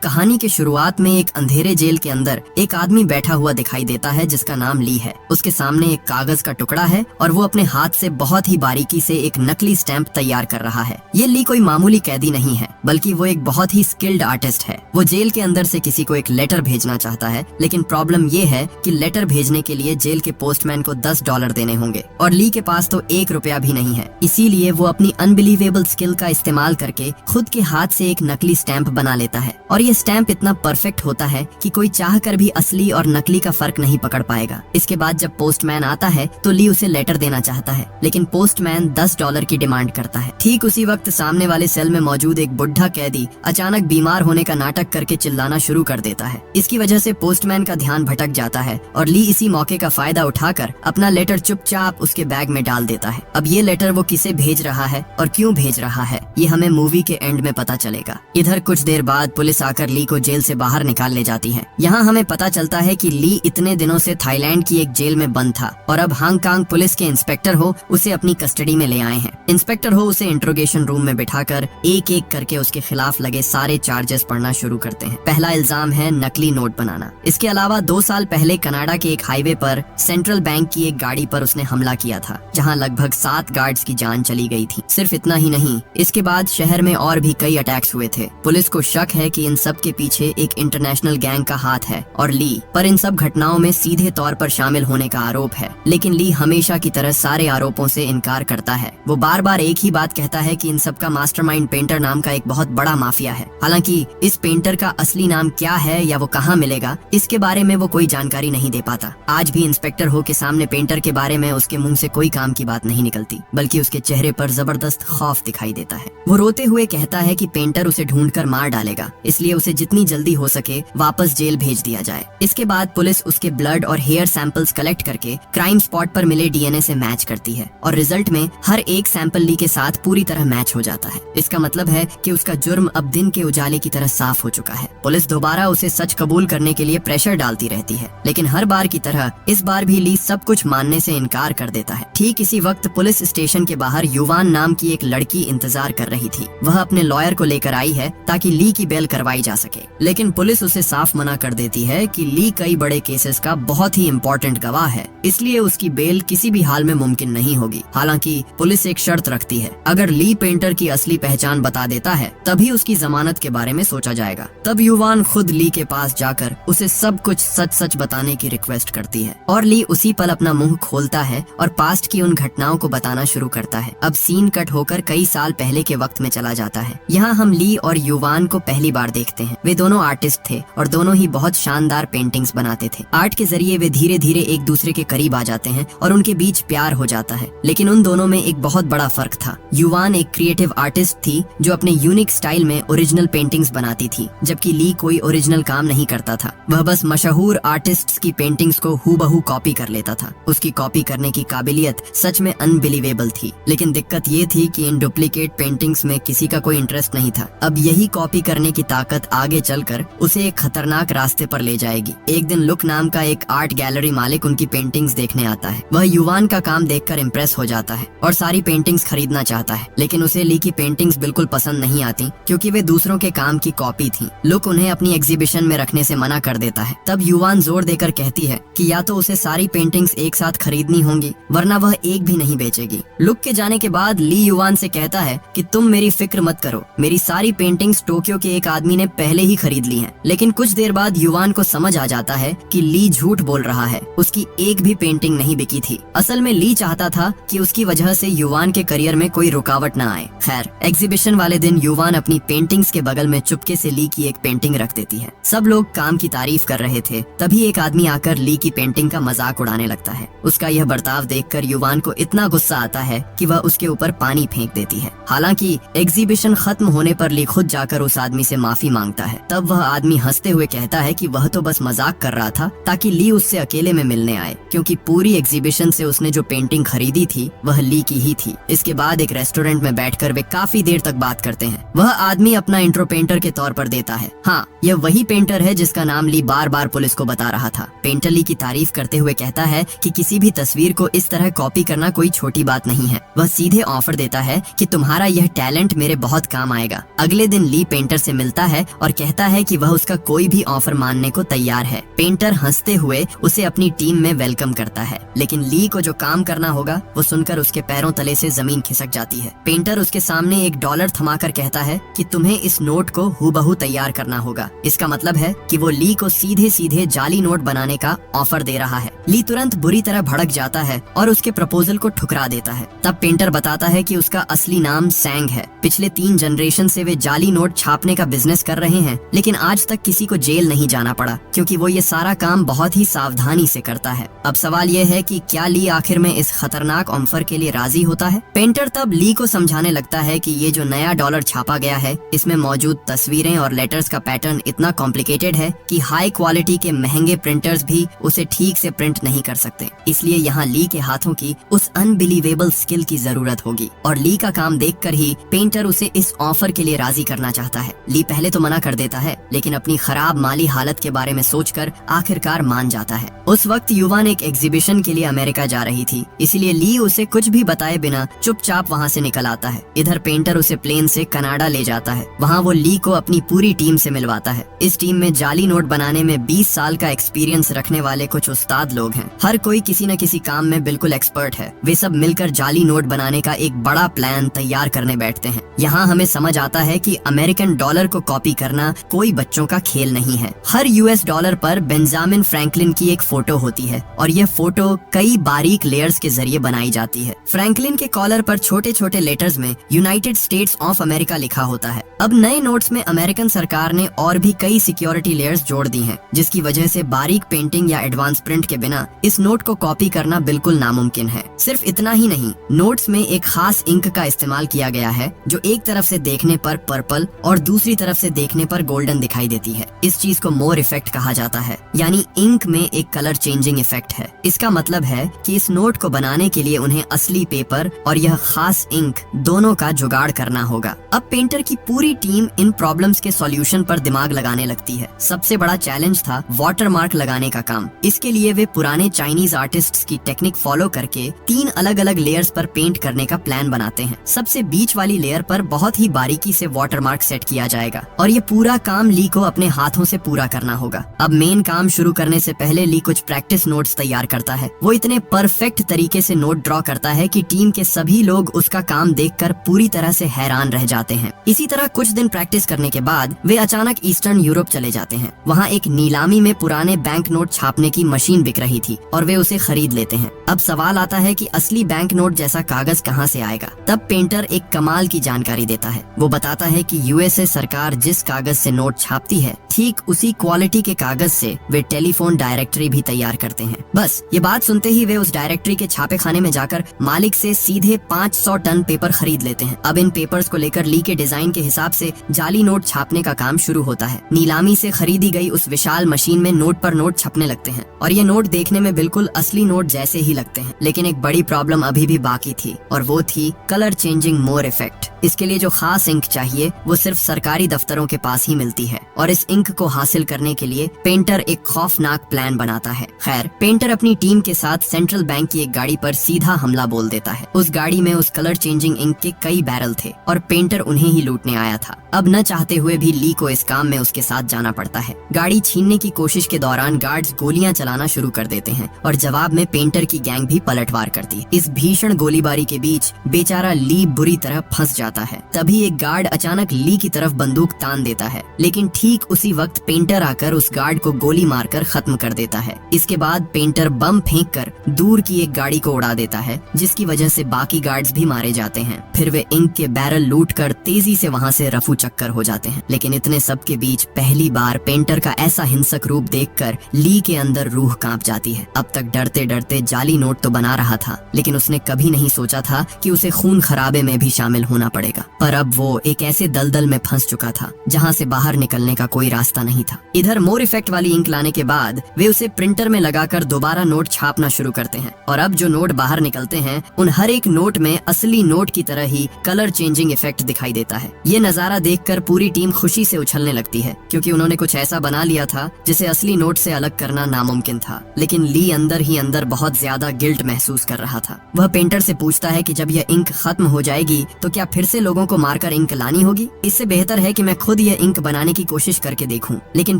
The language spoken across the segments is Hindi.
कहानी के शुरुआत में एक अंधेरे जेल के अंदर एक आदमी बैठा हुआ दिखाई देता है जिसका नाम ली है। उसके सामने एक कागज का टुकड़ा है और वो अपने हाथ से बहुत ही बारीकी से एक नकली स्टैंप तैयार कर रहा है। ये ली कोई मामूली कैदी नहीं है, बल्कि वो एक बहुत ही स्किल्ड आर्टिस्ट है। वो जेल के अंदर से किसी को एक लेटर भेजना चाहता है, लेकिन प्रॉब्लम ये है कि लेटर भेजने के लिए जेल के पोस्टमैन को $10 देने होंगे और ली के पास तो $1 भी नहीं है। इसीलिए वो अपनी अनबिलीवेबल स्किल का इस्तेमाल करके खुद के हाथ से एक नकली स्टैंप बना लेता है और ये स्टैंप इतना परफेक्ट होता है कि कोई चाहकर भी असली और नकली का फर्क नहीं पकड़ पाएगा। इसके बाद जब पोस्टमैन आता है तो ली उसे लेटर देना चाहता है, लेकिन पोस्टमैन $10 की डिमांड करता है। ठीक उसी वक्त सामने वाले सेल में मौजूद एक बुढ़ा कैदी अचानक बीमार होने का नाटक करके चिल्लाना शुरू कर देता है। इसकी वजह से पोस्टमैन का ध्यान भटक जाता है और ली इसी मौके का फायदा उठाकर अपना लेटर चुपचाप उसके बैग में डाल देता है। अब ये लेटर वो किसे भेज रहा है और क्यों भेज रहा है, ये हमें मूवी के एंड में पता चलेगा। इधर कुछ देर बाद पुलिस आकर ली को जेल से बाहर निकाल ले जाती है। यहाँ हमें पता चलता है कि ली इतने दिनों से थाईलैंड की एक जेल में बंद था और अब हांगकांग पुलिस के इंस्पेक्टर हो उसे अपनी कस्टडी में ले आए हैं। इंस्पेक्टर हो उसे इंट्रोगेशन रूम में बिठाकर एक एक करके उसके खिलाफ लगे सारे चार्जेस पढ़ना शुरू करते हैं। पहला इल्जाम है नकली नोट बनाना। इसके अलावा 2 साल पहले कनाडा के एक हाईवे पर सेंट्रल बैंक की एक गाड़ी पर उसने हमला किया था, जहाँ लगभग 7 गार्ड्स की जान चली गई थी। सिर्फ इतना ही नहीं, इसके बाद शहर में और भी कई अटैक्स हुए थे। पुलिस को शक है कि इन सब के पीछे एक इंटरनेशनल गैंग का हाथ है और ली पर इन सब घटनाओं में सीधे तौर पर शामिल होने का आरोप है। लेकिन ली हमेशा की तरह सारे आरोपों से इनकार करता है। वो बार बार एक ही बात कहता है कि इन सब का मास्टरमाइंड पेंटर नाम का एक बहुत बड़ा माफिया है। हालांकि इस पेंटर का असली नाम क्या है या वो कहाँ मिलेगा, इसके बारे में वो कोई जानकारी नहीं दे पाता। आज भी इंस्पेक्टर हो के सामने पेंटर के बारे में उसके मुंह से कोई काम की बात नहीं निकलती, बल्कि उसके चेहरे पर जबरदस्त खौफ दिखाई देता है। वो रोते हुए कहता है कि पेंटर उसे ढूंढकर मार डालेगा, इसलिए उसे जितनी जल्दी हो सके वापस जेल भेज दिया जाए। इसके बाद पुलिस उसके ब्लड और हेयर सैंपल्स कलेक्ट करके क्राइम स्पॉट पर मिले डीएनए से मैच करती है और रिजल्ट में हर एक सैंपल ली के साथ पूरी तरह मैच हो जाता है। इसका मतलब है कि उसका जुर्म अब दिन के उजाले की तरह साफ हो चुका है। पुलिस दोबारा उसे सच कबूल करने के लिए प्रेशर डालती रहती है, लेकिन हर बार की तरह इस बार भी ली सब कुछ मानने से इनकार कर देता है। ठीक इसी वक्त पुलिस स्टेशन के बाहर युवान नाम की एक लड़की इंतजार कर रही थी। वह अपने लॉयर को लेकर आई है ताकि ली की बेल करवाई जा सके, लेकिन पुलिस उसे साफ मना कर देती है कि ली कई बड़े केसेस का बहुत ही इम्पोर्टेंट गवाह है, इसलिए उसकी बेल किसी भी हाल में मुमकिन नहीं होगी। हालांकि पुलिस एक शर्त रखती है, अगर ली पेंटर की असली पहचान बता देता है तभी उसकी जमानत के बारे में सोचा जाएगा। तब युवान खुद ली के पास जाकर उसे सब कुछ सच सच बताने की रिक्वेस्ट करती है और ली उसी पल अपना मुंह खोलता है और पास्ट की उन घटनाओं को बताना शुरू करता है। अब सीन कट होकर कई साल पहले के वक्त में चला जाता है। यहाँ हम ली और युवान को पहली बार देखते हैं। वे दोनों आर्टिस्ट थे और दोनों ही बहुत शानदार पेंटिंग्स बनाते थे। आर्ट के जरिए वे धीरे धीरे एक दूसरे के करीब आ जाते हैं और उनके बीच प्यार हो जाता है। लेकिन उन दोनों में एक बहुत बड़ा फर्क था। युवान एक क्रिएटिव आर्टिस्ट थी जो अपने यूनिक स्टाइल में ओरिजिनल पेंटिंग्स बनाती थी, जबकि ली कोई ओरिजिनल काम नहीं करता था। वह बस मशहूर आर्टिस्ट्स की पेंटिंग्स को हूबहू कॉपी कर लेता था। उसकी कॉपी करने की काबिलियत सच में अनबिलीवेबल थी, लेकिन दिक्कत ये थी कि इन डुप्लीकेट पेंटिंग्स में किसी का कोई इंटरेस्ट नहीं था। अब यही कॉपी करने की ताकत आगे चलकर उसे एक खतरनाक रास्ते पर ले जाएगी। एक दिन लुक नाम का एक आर्ट गैलरी मालिक उनकी पेंटिंग्स देखने आता है। वह युवान का काम देखकर इम्प्रेस हो जाता है और सारी पेंटिंग्स खरीदना चाहता है, लेकिन उसे ली की पेंटिंग्स बिल्कुल पसंद नहीं आती क्योंकि वे दूसरों के काम की कॉपी थी। लुक उन्हें अपनी एग्जीबिशन में रखने से मना कर देता है। तब युवान जोर देकर कहती है कि या तो उसे सारी पेंटिंग्स एक साथ खरीदनी होंगी, वरना वह एक भी नहीं बेचेगी। लुक के जाने के बाद ली युवान से कहता है कि तुम मेरी फिक्र मत करो, मेरी सारी पेंटिंग्स टोक्यो के एक आदमी ने पहले ही खरीद ली हैं। लेकिन कुछ देर बाद युवान को समझ आ जाता है कि ली झूठ बोल रहा है। उसकी एक भी पेंटिंग नहीं बिकी थी। असल में ली चाहता था कि उसकी वजह से युवान के करियर में कोई रुकावट न आए। खैर, एग्जीबिशन वाले दिन युवान अपनी पेंटिंग्स के बगल में चुपके से ली की एक पेंटिंग रख देती है। सब लोग काम की तारीफ कर रहे थे, तभी एक आदमी आकर ली की पेंटिंग का मजाक उड़ाने लगता है। उसका यह बर्ताव देखकर युवान को इतना गुस्सा आता है कि वह उसके ऊपर पानी फेंक देती है। हालांकि एग्जीबिशन खत्म होने पर ली खुद जाकर उस आदमी से माफी मांगता है। तब वह आदमी हंसते हुए कहता है कि वह तो बस मजाक कर रहा था ताकि ली उससे अकेले में मिलने आए, क्योंकि पूरी एग्जीबिशन से उसने जो पेंटिंग खरीदी थी वह ली की ही थी। इसके बाद एक रेस्टोरेंट में बैठकर वे काफी देर तक बात करते हैं। वह आदमी अपना इंट्रो पेंटर के तौर पर देता है। हाँ, यह वही पेंटर है जिसका नाम ली बार बार पुलिस को बता रहा था। पेंटर ली की तारीफ करते हुए कहता है कि किसी भी तस्वीर को इस तरह कॉपी करना कोई छोटी बात नहीं है। वह सीधे ऑफर देता है कि तुम्हारा यह टैलेंट मेरे बहुत काम आएगा। अगले दिन ली पेंटर से मिलता है और कहता है कि वह उसका कोई भी ऑफर मानने को तैयार है। पेंटर हंसते हुए उसे अपनी टीम में वेलकम करता है, लेकिन ली को जो काम करना होगा वो सुनकर उसके पैरों तले से जमीन खिसक जाती है। पेंटर उसके सामने $1 थमाकर कहता है कि तुम्हें इस नोट को हूबहू तैयार करना होगा। इसका मतलब है कि वो ली को सीधे सीधे जाली नोट बनाने का ऑफर दे रहा है। ली तुरंत बुरी तरह भड़क जाता है और उसके प्रपोजल को ठुकरा देता है। तब पेंटर बताता है कि उसका असली नाम सैंग है। पिछले 3 जनरेशन से वे जाली नोट छापने का बिजनेस कर रहे हैं, लेकिन आज तक किसी को जेल नहीं जाना पड़ा क्योंकि वो ये सारा काम बहुत ही सावधानी से करता है। अब सवाल ये है कि क्या ली आखिर में इस खतरनाक ऑफर के लिए राजी होता है? पेंटर तब ली को समझाने लगता है कि ये जो नया डॉलर छापा गया है इसमें मौजूद तस्वीरें और लेटर्स का पैटर्न इतना कॉम्प्लिकेटेड है कि हाई क्वालिटी के महंगे प्रिंटर्स भी उसे ठीक से प्रिंट नहीं कर सकते। इसलिए यहाँ ली के हाथों की उस अनबिलीवेबल स्किल की जरूरत होगी और ली का काम देखकर ही पेंटर उसे इस ऑफर के लिए राजी करना चाहता है। ली पहले तो मना कर देता है, लेकिन अपनी खराब माली हालत के बारे में सोचकर आखिरकार मान जाता है। उस वक्त युवान एक एग्जीबिशन के लिए अमेरिका जा रही थी, इसलिए ली उसे कुछ भी बताए बिना चुपचाप वहाँ से निकल आता है। इधर पेंटर उसे प्लेन से कनाडा ले जाता है। वहाँ वो ली को अपनी पूरी टीम से मिलवाता है। इस टीम में जाली नोट बनाने में 20 साल का एक्सपीरियंस रखने वाले कुछ उस्ताद लोग हैं। हर कोई किसी न किसी काम में बिल्कुल एक्सपर्ट है। वे सब मिलकर जाली नोट बनाने का एक बड़ा प्लान तैयार करने बैठते हैं। यहाँ हमें समझ आता है कि अमेरिकन डॉलर को कॉपी करना कोई बच्चों का खेल नहीं है। हर US डॉलर पर बेंजामिन फ्रैंकलिन की एक फोटो होती है और ये फोटो कई बारीक लेयर्स के जरिए बनाई जाती है। फ्रैंकलिन के कॉलर पर छोटे छोटे लेटर्स में यूनाइटेड स्टेट्स ऑफ अमेरिका लिखा होता है। अब नए नोट्स में अमेरिकन सरकार ने और भी कई सिक्योरिटी लेयर्स जोड़ दी हैं, जिसकी वजह से बारीक पेंटिंग या एडवांस प्रिंट के बिना इस नोट को कॉपी करना बिल्कुल नामुमकिन है। सिर्फ इतना ही नहीं, नोट्स में एक खास इंक का इस्तेमाल किया गया है जो एक तरफ से देखने पर पर्पल और दूसरी तरफ से देखने पर गोल्डन दिखाई देती है। इस चीज को मोर इफेक्ट कहा जाता है, यानी इंक में एक कलर चेंजिंग इफेक्ट है। इसका मतलब है कि इस नोट को बनाने के लिए उन्हें असली पेपर और यह खास इंक दोनों का जुगाड़ करना होगा। अब पेंटर की पूरी टीम इन प्रॉब्लम्स के सॉल्यूशन पर दिमाग लगाने लगती है। सबसे बड़ा चैलेंज था वाटरमार्क लगाने का काम। इसके लिए वे पुराने चाइनीज आर्टिस्ट्स की टेक्निक फॉलो करके 3 अलग अलग लेयर्स पर पेंट करने का प्लान बनाते हैं। सबसे बीच वाली लेयर पर बहुत ही बारीकी से वाटरमार्क सेट किया जाएगा और ये पूरा काम ली को अपने हाथों से पूरा करना होगा। अब मेन काम शुरू करने से पहले ली कुछ प्रैक्टिस नोट्स तैयार करता है। वो इतने परफेक्ट तरीके से नोट ड्रॉ करता है कि टीम के सभी लोग उसका काम देखकर पूरी तरह से हैरान रह जाते हैं। इसी तरह कुछ दिन प्रैक्टिस करने के बाद वे अचानक ईस्टर्न यूरोप चले जाते हैं। वहाँ एक नीलामी में पुराने बैंक नोट छापने की मशीन बिक रही थी और वे उसे खरीद लेते हैं। अब सवाल आता है कि असली बैंक नोट जैसा कागज कहाँ से आएगा। तब पेंटर एक कमाल की जानकारी देता है। वो बताता है कि USA सरकार जिस कागज से नोट छापती है, ठीक उसी क्वालिटी के कागज से वे टेलीफोन डायरेक्टरी भी तैयार करते हैं। बस ये बात सुनते ही वे उस डायरेक्टरी के छापे खाने में जाकर मालिक से सीधे 500 टन पेपर खरीद लेते हैं। अब इन पेपर्स को लेकर ली के डिजाइन के हिसाब से जाली नोट छापने का काम शुरू होता है। नीलामी से खरीदी गई उस विशाल मशीन में नोट पर नोट छपने लगते हैं और ये नोट देखने में बिल्कुल असली नोट जैसे ही लगते हैं। लेकिन एक बड़ी प्रॉब्लम अभी भी बाकी थी और वो थी कलर चेंजिंग मोर इफेक्ट। इसके लिए जो खास इंक चाहिए वो सिर्फ सरकारी दफ्तरों के पास ही मिलती है और इस इंक को हासिल करने के लिए पेंटर एक खौफनाक प्लान बनाता है। खैर, पेंटर अपनी टीम के साथ सेंट्रल बैंक की एक गाड़ी पर सीधा हमला बोल देता है। उस गाड़ी में उस कलर चेंजिंग इंक के कई बैरल थे और पेंटर उन्हें ही लूटने आया था। अब न चाहते हुए भी ली को इस काम में उसके साथ जाना पड़ता है। गाड़ी छीनने की कोशिश के दौरान गार्ड्स गोलियां चलाना शुरू कर देते हैं और जवाब में पेंटर की गैंग भी पलटवार करती है। इस भीषण गोलीबारी के बीच बेचारा ली बुरी तरह फंस जाता है। तभी एक गार्ड अचानक ली की तरफ बंदूक तान देता है, लेकिन ठीक उसी वक्त पेंटर आकर उस गार्ड को गोली मारकर खत्म कर देता है। इसके बाद पेंटर बम फेंककर दूर की एक गाड़ी को उड़ा देता है, जिसकी वजह से बाकी गार्ड्स भी मारे जाते हैं। फिर वे इंक के बैरल लूटकर तेजी से वहाँ से रफू चक्कर हो जाते हैं। लेकिन इतने सब के बीच पहली बार पेंटर का ऐसा हिंसक रूप देखकर ली के अंदर रूह कांप जाती है। अब तक डरते डरते जाली नोट तो बना रहा था, लेकिन उसने कभी नहीं सोचा था कि उसे खून खराबे में भी शामिल होना पड़ेगा। पर अब वो एक ऐसे दलदल में फंस चुका था जहाँ से बाहर निकलने का कोई रास्ता नहीं था। इधर मोर इफेक्ट वाली इंक लाने के बाद वे उसे प्रिंटर में लगाकर दोबारा नोट छापना शुरू करते हैं और अब जो नोट बाहर निकलते हैं उन हर एक नोट में असली नोट की तरह ही कलर चेंजिंग इफेक्ट दिखाई देता है। ये नजारा देखकर पूरी टीम खुशी से उछलने लगती है, क्योंकि उन्होंने कुछ ऐसा बना लिया था जिसे असली नोट से अलग करना नामुमकिन था। लेकिन ली अंदर ही अंदर बहुत ज्यादा ज्यादा गिल्ट महसूस कर रहा था। वह पेंटर से पूछता है कि जब यह इंक खत्म हो जाएगी तो क्या फिर से लोगों को मारकर इंक लानी होगी? इससे बेहतर है कि मैं खुद यह इंक बनाने की कोशिश करके देखूं। लेकिन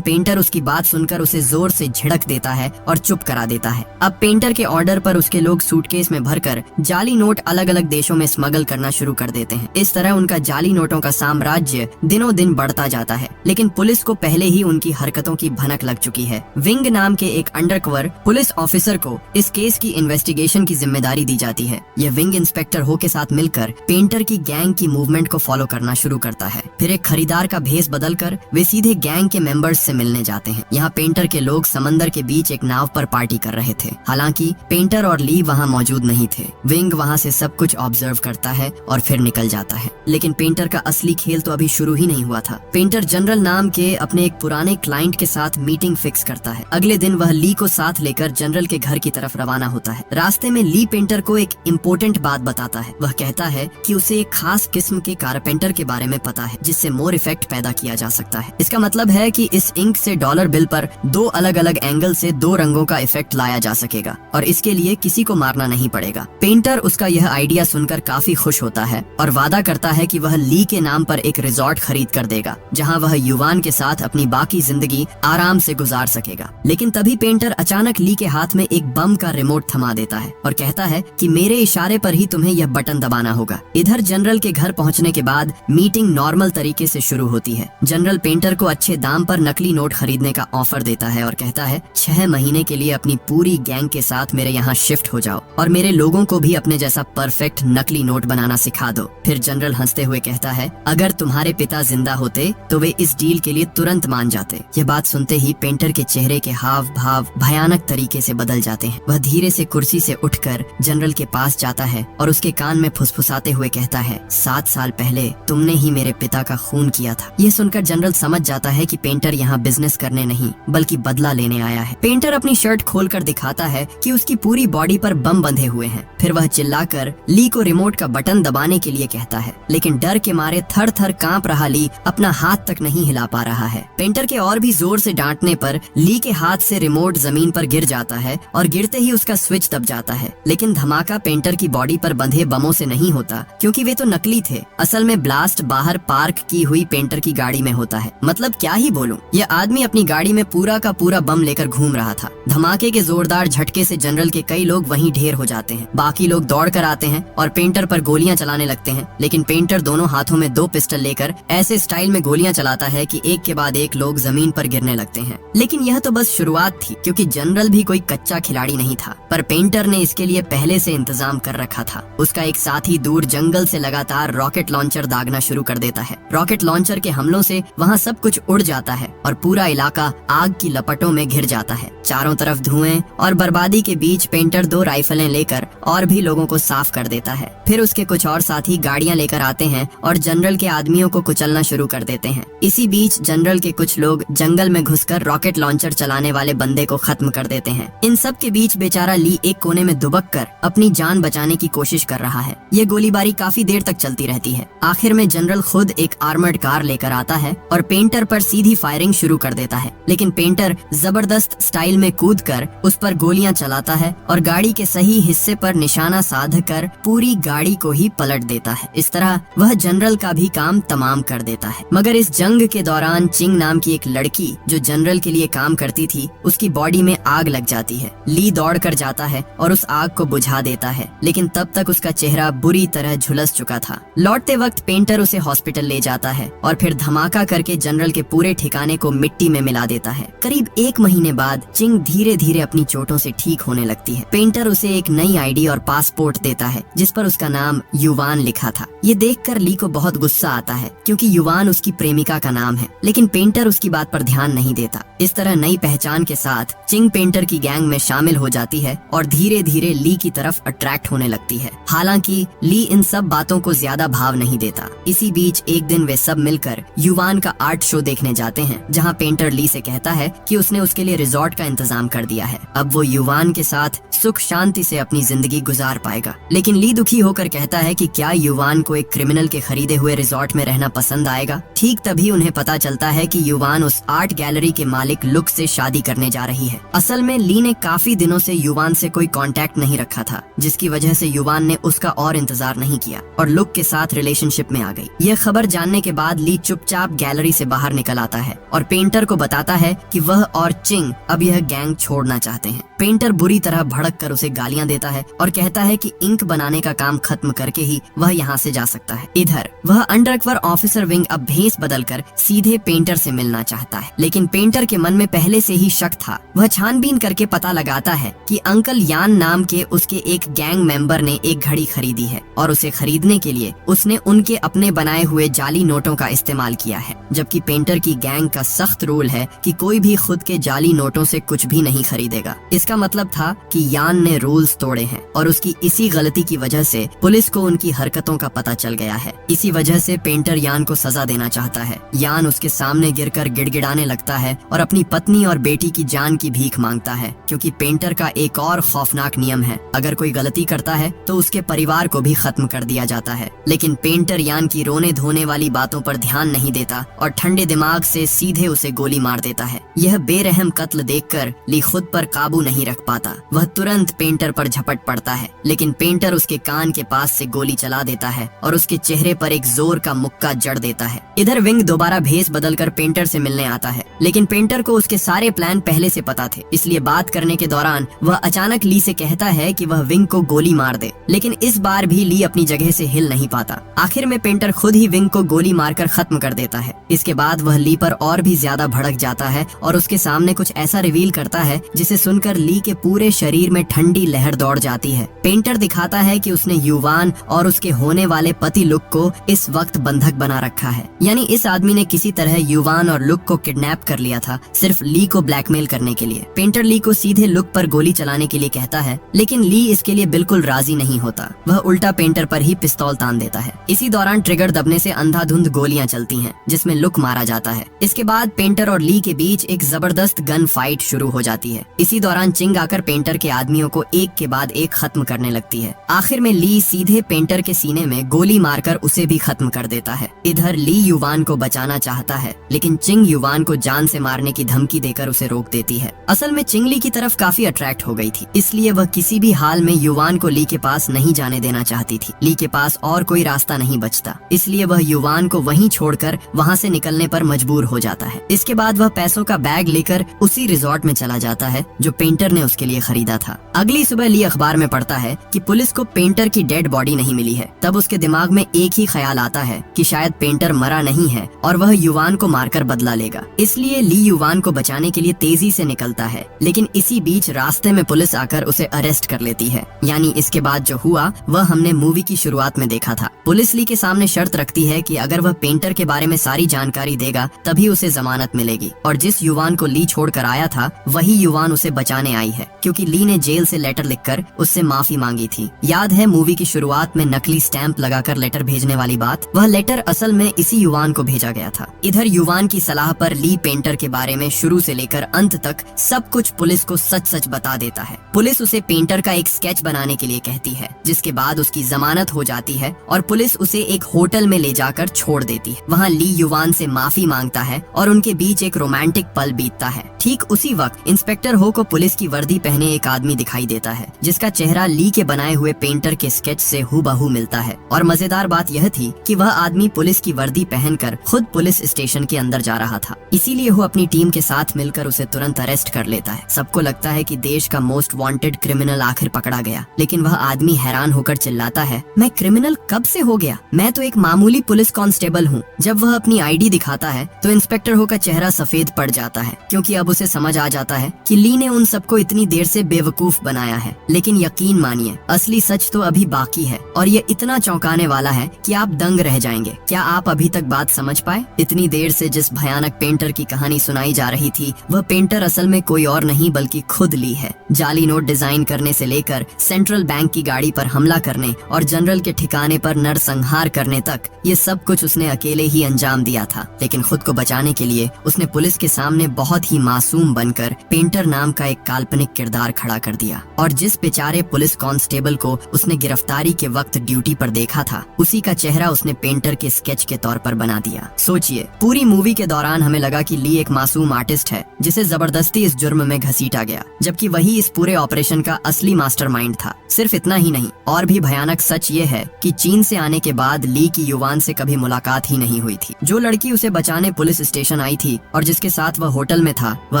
पेंटर उसकी बात सुनकर उसे जोर से झिड़क देता है और चुप करा देता है। अब पेंटर के ऑर्डर पर उसके लोग सूटकेस में भरकर जाली नोट अलग अलग देशों में स्मगल करना शुरू कर देते हैं। इस तरह उनका जाली नोटों का साम्राज्य दिनों दिन बढ़ता जाता है। लेकिन पुलिस को पहले ही उनकी हरकतों की भनक लग चुकी है। विंग नाम के एक अंडरकवर पुलिस ऑफिसर को इस केस की इन्वेस्टिगेशन की जिम्मेदारी दी जाती है। यह विंग इंस्पेक्टर हो के साथ मिलकर पेंटर की गैंग की मूवमेंट को फॉलो करना शुरू करता है। फिर एक खरीदार का भेस बदलकर वे सीधे गैंग के मेंबर्स से मिलने जाते हैं। यहाँ पेंटर के लोग समंदर के बीच एक नाव पर पार्टी कर रहे थे। हालांकि पेंटर और ली वहाँ मौजूद नहीं थे। विंग वहाँ से सब कुछ ऑब्जर्व करता है और फिर निकल जाता है। लेकिन पेंटर का असली खेल तो अभी शुरू ही नहीं हुआ था। पेंटर जनरल नाम के अपने एक पुराने क्लाइंट के साथ मीटिंग फिक्स करता है। अगले दिन वह ली को साथ लेकर जनरल के घर की तरफ रवाना होता है। रास्ते में ली पेंटर को एक इम्पोर्टेंट बात बताता है। वह कहता है कि उसे एक खास किस्म के कारपेंटर के बारे में पता है जिससे मोर इफेक्ट पैदा किया जा सकता है। इसका मतलब है कि इस इंक से डॉलर बिल पर दो अलग अलग एंगल से दो रंगों का इफेक्ट लाया जा सकेगा और इसके लिए किसी को मारना नहीं पड़ेगा। पेंटर उसका यह आइडिया सुनकर काफी खुश होता है और वादा करता है कि वह ली के नाम पर एक रिजॉर्ट खरीद कर देगा जहाँ वह युवान के साथ अपनी बाकी जिंदगी आराम से गुजार सकेगा। लेकिन तभी पेंटर अचानक ली के हाथ में एक बम का रिमोट थमा देता है और कहता है कि मेरे इशारे पर ही तुम्हें यह बटन दबाना होगा। इधर जनरल के घर पहुंचने के बाद मीटिंग नॉर्मल तरीके से शुरू होती है। जनरल पेंटर को अच्छे दाम पर नकली नोट खरीदने का ऑफर देता है और कहता है 6 महीने के लिए अपनी पूरी गैंग के साथ मेरे यहाँ शिफ्ट हो जाओ और मेरे लोगों को भी अपने जैसा परफेक्ट नकली नोट बनाना सिखा दो। फिर जनरल हंसते हुए कहता है अगर तुम्हारे पिता जिंदा होते तो वे इस डील के लिए तुरंत मान जाते। यह बात सुनते ही पेंटर के चेहरे के हाव भाव भयानक तरीके से बदल जाते हैं। वह धीरे से कुर्सी से उठकर जनरल के पास जाता है और उसके कान में फुसफुसाते हुए कहता है 7 साल पहले तुमने ही मेरे पिता का खून किया था। यह सुनकर जनरल समझ जाता है कि पेंटर यहाँ बिजनेस करने नहीं बल्कि बदला लेने आया है। पेंटर अपनी शर्ट खोलकर दिखाता है कि उसकी पूरी बॉडी पर बम बंधे हुए हैं। फिर वह चिल्लाकर ली को रिमोट का बटन दबाने के लिए कहता है, लेकिन डर के मारे थर थर कांप रहा ली अपना हाथ तक नहीं हिला पा रहा है। पेंटर के और भी जोर से डांटने पर ली के हाथ से रिमोट जमीन पर गिर जाता है और गिरते ही उसका स्विच दब जाता है। लेकिन धमाका पेंटर की बॉडी पर बंधे बमों से नहीं होता क्योंकि वे तो नकली थे। असल में ब्लास्ट बाहर पार्क की हुई पेंटर की गाड़ी में होता है। मतलब क्या ही बोलूं, यह आदमी अपनी गाड़ी में पूरा का पूरा बम लेकर घूम रहा था। धमाके के जोरदार झटके से जनरल के कई लोग वहीं ढेर हो जाते हैं। बाकी लोग दौड़ कर आते हैं और पेंटर पर गोलियां चलाने लगते हैं। लेकिन पेंटर दोनों हाथों में 2 पिस्टल लेकर ऐसे स्टाइल में गोलियां चलाता है कि एक के बाद एक लोग जमीन पर गिरने लगते हैं। लेकिन यह तो बस शुरुआत थी क्योंकि जनरल भी कोई कच्चा खिलाड़ी नहीं था, पर पेंटर ने इसके लिए पहले से इंतजाम कर रखा था। उसका एक साथी दूर जंगल से लगातार रॉकेट लॉन्चर दागना शुरू कर देता है। रॉकेट लॉन्चर के हमलों से वहाँ सब कुछ उड़ जाता है और पूरा इलाका आग की लपटों में घिर जाता है। चारों तरफ धुएं और बर्बादी के बीच पेंटर 2 राइफलें लेकर और भी लोगों को साफ कर देता है। फिर उसके कुछ और साथी गाड़ियां लेकर आते हैं और जनरल के आदमियों को कुचलना शुरू कर देते हैं। इसी बीच जनरल के कुछ लोग जंगल में घुसकर रॉकेट लॉन्चर चलाने वाले बंदे को खत्म कर देते हैं। इन सब के बीच बेचारा ली एक कोने में दुबक कर अपनी जान बचाने की कोशिश कर रहा है। ये गोलीबारी काफी देर तक चलती रहती है। आखिर में जनरल खुद एक आर्मर्ड कार लेकर आता है और पेंटर पर सीधी फायरिंग शुरू कर देता है। लेकिन पेंटर जबरदस्त स्टाइल में कूदकर उस पर गोलियां चलाता है और गाड़ी के सही हिस्से पर निशाना साध कर पूरी गाड़ी को ही पलट देता है। इस तरह वह जनरल का भी काम तमाम कर देता है। मगर इस जंग के दौरान चिंग नाम की एक लड़की जो जनरल के लिए काम करती थी, उसकी बॉडी में आग लग जाती है। ली दौड़ कर जाता है और उस आग को बुझा देता है, लेकिन तब तक उसका चेहरा बुरी तरह झुलस चुका था। लौटते वक्त पेंटर उसे हॉस्पिटल ले जाता है और फिर धमाका करके जनरल के पूरे ठिकाने को मिट्टी में मिला देता है। करीब 1 महीने बाद चिंग धीरे धीरे अपनी चोटों से ठीक होने लगती है। पेंटर उसे एक नई आईडी और पासपोर्ट देता है जिस पर उसका नाम युवान लिखा था। ये देखकर ली को बहुत गुस्सा आता है क्योंकि युवान उसकी प्रेमिका का नाम है, लेकिन पेंटर उसकी बात पर ध्यान नहीं देता। इस तरह नई पहचान के साथ चिंग पेंटर की गैंग में शामिल हो जाती है और धीरे धीरे ली की तरफ अट्रैक्ट होने लगती है। हालांकि ली इन सब बातों को ज्यादा भाव नहीं देता। इसी बीच एक दिन वे सब मिलकर युवान का आर्ट शो देखने जाते हैं, जहाँ पेंटर ली से कहता है कि उसने उसके लिए रिजॉर्ट का इंतजाम कर दिया है। अब वो युवान के साथ सुख शांति से अपनी जिंदगी गुजार पाएगा। लेकिन ली दुखी होकर कहता है कि क्या युवान को एक क्रिमिनल के खरीदे हुए रिजॉर्ट में रहना पसंद आएगा। ठीक तभी उन्हें पता चलता है कि युवान उस आर्ट गैलरी के मालिक लुक से शादी करने जा रही है। असल में ली ने काफी दिनों से युवान से कोई कांटेक्ट नहीं रखा था, जिसकी वजह से युवान ने उसका और इंतजार नहीं किया और लुक के साथ रिलेशनशिप में आ गई। यह खबर जानने के बाद ली चुपचाप गैलरी से बाहर निकल आता है और पेंटर को बताता है कि वह और चिंग अब यह गैंग छोड़ना चाहते हैं। पेंटर बुरी तरह भड़क कर उसे गालियां देता है और कहता है कि इंक बनाने का काम खत्म करके ही वह यहाँ से जा सकता है। इधर वह अंडरकवर ऑफिसर विंग अब भेस बदलकर सीधे पेंटर से मिलना चाहता है, लेकिन पेंटर के मन में पहले से ही शक था। वह छानबीन करके पता लगाता है कि अंकल यान नाम के उसके एक गैंग मेंबर ने एक घड़ी खरीदी है और उसे खरीदने के लिए उसने उनके अपने बनाए हुए जाली नोटों का इस्तेमाल किया है, जबकि पेंटर की गैंग का सख्त रूल है कि कोई भी खुद के जाली नोटों से कुछ भी नहीं खरीदेगा। इसका मतलब था कि यान ने रूल्स तोड़े हैं और उसकी इसी गलती की वजह से पुलिस को उनकी हरकतों का पता चल गया है। इसी वजह से पेंटर यान को सजा देना चाहता है। यान उसके सामने गिरकर गिड़गिड़ाने लगता है और अपनी पत्नी और बेटी की जान की भीख मांगता है, क्योंकि पेंटर का एक और खौफनाक नियम है, अगर कोई गलती करता है तो उसके परिवार को भी खत्म कर दिया जाता है। लेकिन पेंटर यान की रोने धोने वाली बातों पर ध्यान नहीं देता और ठंडे दिमाग से सीधे उसे गोली मार देता है। यह बेरहम कत्ल देखकर ली खुद पर काबू नहीं रख पाता। वह तुरंत पेंटर पर झपट पड़ता है, लेकिन पेंटर उसके कान के पास से गोली चला देता है और उसके चेहरे पर एक जोर का मुक्का जड़ देता है। इधर विंग दोबारा भेस बदलकर पेंटर से मिलने आता है, लेकिन पेंटर को उसके सारे प्लान पहले से पता थे, इसलिए बात करने के दौरान वह अचानक ली से कहता है कि वह विंग को गोली मार दे, लेकिन इस बार भी ली अपनी जगह से हिल नहीं पाता। आखिर में पेंटर खुद ही विंग को गोली मारकर खत्म कर देता है। इसके बाद वह ली पर और भी ज्यादा भड़क जाता है और उसके सामने कुछ ऐसा रिवील करता है जिसे सुनकर ली के पूरे शरीर में ठंडी लहर दौड़ जाती है। पेंटर दिखाता है कि उसने युवान और उसके होने वाले पति लुक को इस वक्त बंधक बना रखा है, यानी इस आदमी ने किसी तरह युवान और लुक को किडनैप कर लिया था, सिर्फ ली को ब्लैकमेल करने के लिए। पेंटर ली को सीधे लुक पर गोली चलाने के लिए कहता है, लेकिन ली इसके लिए बिल्कुल राजी नहीं होता। वह उल्टा पेंटर पर ही पिस्तौल तान देता है। इसी दौरान ट्रिगर दबने से अंधाधुंध गोलियां चलती हैं, जिसमें लुक मारा जाता है। इसके बाद पेंटर और ली के बीच एक जबरदस्त गन फाइट शुरू हो जाती है। इसी दौरान चिंग आकर पेंटर के आदमियों को एक के बाद एक खत्म करने लगती है। आखिर में ली सीधे पेंटर के सीने में गोली मारकर उसे भी खत्म कर देता है। इधर ली युवान को बचाना चाहता है, लेकिन चिंग युवान को जान से मारने की धमकी देकर उसे रोक देती है। असल में चिंग ली की तरफ काफी अट्रैक्ट हो गई थी, इसलिए वह किसी भी हाल में युवान को ली के पास नहीं जाने देना चाहती थी। ली के पास और कोई रास्ता नहीं बचता, इसलिए वह युवान को वहीं छोड़कर वहां से निकलने पर मजबूर हो जाता है। इसके बाद वह पैसों का बैग लेकर उसी रिजॉर्ट में चला जाता है जो पेंटर ने उसके लिए खरीदा था। अगली सुबह ली अखबार में पढ़ता है कि पुलिस को पेंटर की डेड बॉडी नहीं मिली है। तब उसके दिमाग में एक ही ख्याल आता है कि शायद पेंटर मरा नहीं है और वह युवान को मारकर बदला लेगा। इसलिए ली युवान को बचाने के लिए तेजी से निकलता है, लेकिन इसी बीच रास्ते में पुलिस आकर उसे अरेस्ट कर लेती है। यानी इसके बाद जो हुआ वह हमने मूवी की शुरुआत में देखा था। पुलिस ली के सामने शर्त रखती है कि अगर वह पेंटर के बारे में सारी जानकारी देगा तभी उसे जमानत मिलेगी, और जिस युवान को ली छोड़कर आया था वही युवान उसे बचाने आई है, क्योंकि ली ने जेल से लेटर लिखकर उससे माफी मांगी थी। याद है मूवी की शुरुआत में नकली स्टैंप लगाकर लेटर भेजने वाली बात? वह लेटर असल में इसी युवान को भेजा गया था। इधर युवान की सलाह पर ली पेंटर के बारे में शुरू से लेकर अंत तक सब कुछ पुलिस को सच सच बता देता है। पुलिस उसे पेंटर का एक स्केच बनाने के लिए कहती है, जिसके बाद उसकी जमानत हो जाती है और पुलिस उसे एक होटल में ले जाकर छोड़ देती है। वहाँ ली युवान से माफी मांगता है और उनके बीच एक रोमांटिक पल बीतता है। ठीक उसी वक्त इंस्पेक्टर हो को पुलिस की वर्दी पहने एक आदमी दिखाई देता है, जिसका चेहरा ली के बनाए हुए पेंटर के स्केच से हूबहू मिलता है। और मजेदार बात यह थी कि वह आदमी पुलिस की वर्दी पहनकर खुद पुलिस स्टेशन के अंदर जा रहा था, इसीलिए वो अपनी टीम के साथ मिलकर उसे तुरंत अरेस्ट कर लेता है। सबको लगता है कि देश का मोस्ट वांटेड क्रिमिनल आखिर पकड़ा गया, लेकिन वह आदमी हैरान होकर चिल्लाता है, मैं क्रिमिनल कब से हो गया? मैं तो एक मामूली पुलिस कांस्टेबल हूँ। जब वह अपनी आईडी दिखाता है तो इंस्पेक्टर हो का चेहरा सफेद पड़ जाता है, क्योंकि अब उसे समझ आ जाता है कि ली ने उन सबको इतनी देर से बेवकूफ बनाया है। लेकिन यकीन मानिए, असली सच तो अभी बाकी है और ये इतना चौंकाने वाला है कि आप दंग रह जाएंगे। क्या आप अभी तक बात समझ पाए? इतनी देर से जिस भयानक पेंटर की कहानी सुनाई जा रही थी, वह पेंटर असल में कोई और नहीं बल्कि खुद ली है। जाली नोट डिजाइन करने से लेकर सेंट्रल बैंक की गाड़ी पर हमला करने और जनरल के ठिकाने पर नरसंहार करने तक ये सब कुछ उसने अकेले ही अंजाम दिया था। लेकिन खुद को बचाने के लिए उसने पुलिस के सामने बहुत ही मासूम बनकर पेंटर नाम का एक काल्पनिक किरदार खड़ा कर दिया और जिस बेचारे पुलिस कांस्टेबल को उसने गिरफ्तारी के वक्त ड्यूटी पर देखा था, उसी का चेहरा उसने पेंटर के स्केच के तौर पर बना दिया। सोचिए, पूरी मूवी के दौरान हमें लगा कि ली एक मासूम आर्टिस्ट है जिसे जबरदस्ती इस जुर्म में घसीटा गया, जबकि वही इस पूरे ऑपरेशन का असली मास्टरमाइंड था। सिर्फ इतना ही नहीं, और भी भयानक सच ये है कि चीन से आने के बाद ली की युवान से कभी मुलाकात ही नहीं हुई थी। जो लड़की उसे बचाने पुलिस स्टेशन आई थी और जिसके साथ वह होटल में था, वह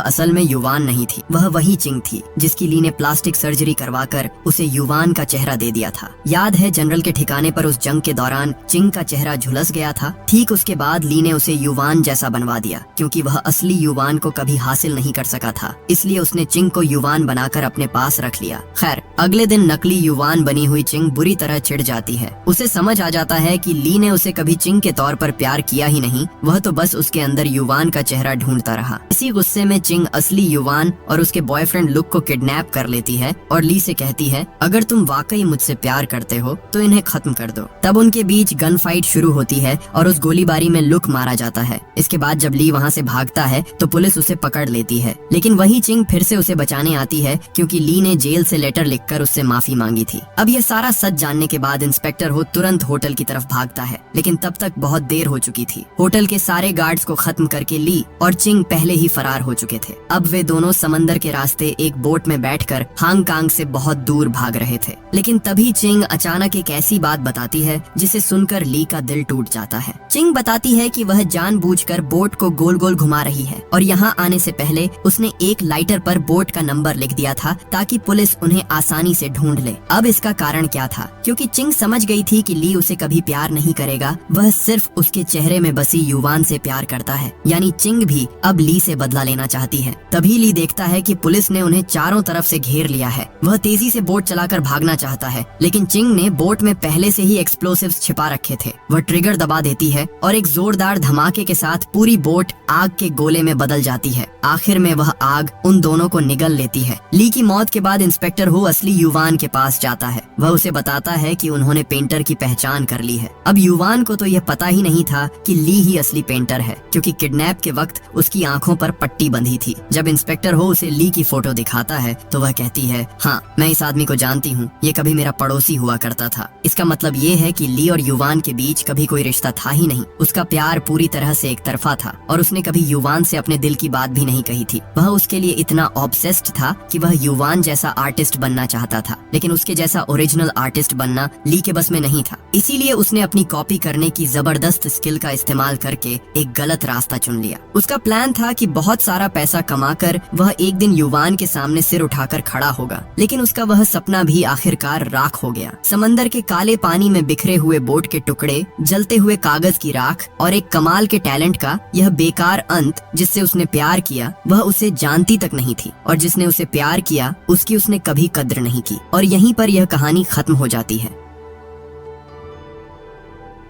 असल में युवान नहीं थी, वह वही चिंग थी जिसकी ली ने प्लास्टिक सर्जरी करवाकर उसे युवान का चेहरा दे दिया था। याद है, जनरल के ठिकाने पर उस जंग के दौरान चिंग का चेहरा झुलस गया था। ठीक उसके बाद ली ने उसे युवान जैसा बनवा दिया, क्योंकि वह असली युवान को कभी हासिल नहीं कर सका था, इसलिए उसने चिंग को युवान बनाकर अपने पास रख लिया। खैर, अगले दिन नकली युवान बनी हुई चिंग बुरी तरह चिढ़ जाती है। उसे समझ आ जाता है कि ली ने उसे कभी चिंग के तौर पर प्यार किया ही नहीं, वह तो बस उसके अंदर युवान का चेहरा ढूंढता रहा। इसी गुस्से में चिंग असली युवान और उसके बॉयफ्रेंड लुक को किडनैप कर लेती है और ली से कहती है, अगर तुम वाकई मुझसे प्यार करते हो तो इन्हें खत्म कर दो। तब उनके बीच गन फाइट शुरू होती है और उस गोलीबारी में लुक मारा जाता है। इसके बाद जब ली वहाँ से भागता है तो पुलिस उसे पकड़ लेती है, लेकिन वही चिंग फिर से उसे बचाने आती है क्योंकि ली ने जेल से लेटर लिखकर उससे माफी मांगी थी। अब ये सारा सच जानने के बाद इंस्पेक्टर हो तुरंत होटल की तरफ भागता है, लेकिन तब तक बहुत देर हो चुकी थी। होटल के सारे गार्ड्स को खत्म करके ली और चिंग पहले ही फरार हो चुके थे। अब वे दोनों समंदर के रास्ते एक बोट में बैठकर हांगकांग से बहुत दूर भाग रहे थे, लेकिन तभी चिंग अचानक एक ऐसी बात बताती है जिसे सुनकर ली का दिल टूट जाता है। चिंग बताती है कि वह जानबूझकर बोट को गोल गोल घुमा रही है और यहाँ आने से पहले उसने एक लाइटर पर बोट का नंबर लिख दिया था ताकि पुलिस उन्हें आसानी से ढूंढ ले। अब इसका कारण क्या था? क्योंकि चिंग समझ गई थी कि ली उसे कभी प्यार नहीं करेगा, वह सिर्फ उसके चेहरे में बसी युवान से प्यार करता है। यानी चिंग भी अब ली से बदला लेना चाहती है। तभी ली देखता है कि पुलिस ने उन्हें चारों तरफ से घेर लिया है। वह तेजी से बोट चलाकर भागना चाहता है, लेकिन चिंग ने बोट में पहले से ही एक्सप्लोसिव्स छिपा रखे थे। वह ट्रिगर दबा देती है और एक जोरदार धमाके के साथ पूरी बोट आग के गोले में बदल जाती है। आखिर में वह आग उन दोनों को निगल लेती है। ली की मौत के बाद इंस्पेक्टर हो असली युवान के पास जाता है। वह उसे बताता है कि उन्होंने पेंटर की पहचान कर ली है। अब युवान को तो यह पता ही नहीं था कि ली ही असली पेंटर है, क्योंकि किडनैप के वक्त उसकी आंखों पर पट्टी बंधी थी। जब इंस्पेक्टर हो उसे ली की फोटो दिखाता है तो वह कहती है, हाँ, मैं इस आदमी को जानती हूँ, ये कभी मेरा पड़ोसी हुआ करता था। इसका मतलब ये है कि ली और युवान के बीच कभी कोई रिश्ता था ही नहीं। उसका प्यार पूरी तरह से एक तरफा था और उसने कभी युवान से अपने दिल की बात भी नहीं कही थी। वह उसके लिए इतना ऑब्सेस्ड था कि वह युवान जैसा आर्टिस्ट बनना चाहता था, लेकिन उसके जैसा ओरिजिनल आर्टिस्ट बनना ली के बस में नहीं था। इसीलिए उसने अपनी कॉपी करने की जबरदस्त स्किल का इस्तेमाल करके एक गलत रास्ता चुन लिया। उसका प्लान था कि बहुत सारा पैसा कमाकर वह एक दिन युवान के सामने सिर उठाकर खड़ा होगा, लेकिन उसका वह सपना भी आखिरकार राख हो गया। समंदर के काले पानी में बिखरे हुए बोट के टुकड़े, जलते हुए कागज की राख और एक कमाल के टैलेंट का यह बेकार अंत जिससे उसने प्यार किया, वह उसे जानती तक नहीं थी, और जिसने उसे प्यार किया उसकी उसने कभी कद्र नहीं की। और यहीं पर यह कहानी खत्म हो जाती है।